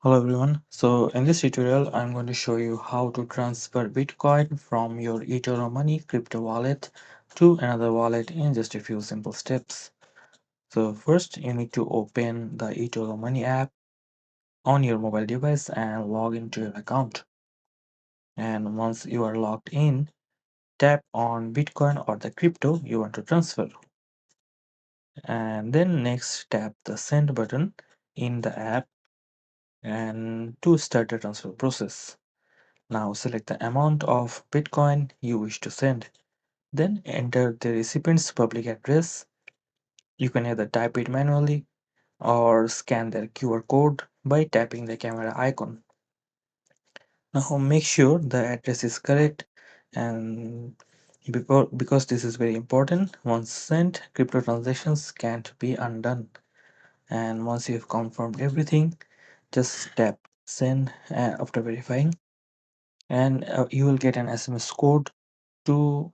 Hello everyone. So in this tutorial, I'm going to show you how to transfer Bitcoin from your eToro Money crypto wallet to another wallet in just a few simple steps. So first, you need to open the eToro Money app on your mobile device and log into your account. And once you are logged in, tap on Bitcoin or the crypto you want to transfer. And then next tap the send button in the app and to start the transfer process. Now select the amount of Bitcoin you wish to send. Then enter the recipient's public address. You can either type it manually or scan their QR code by tapping the camera icon. Now make sure the address is correct, and because this is very important, once sent, crypto transactions can't be undone. And once you've confirmed everything, just tap send after verifying, and you will get an SMS code to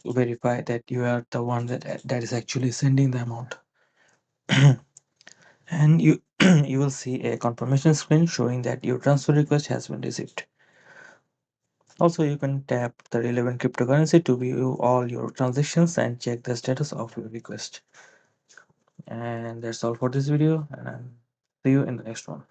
verify that you are the one that is actually sending the amount. And you you will see a confirmation screen showing that your transfer request has been received. Also, you can tap the relevant cryptocurrency to view all your transactions and check the status of your request. And that's all for this video, and I'll see you in the next one.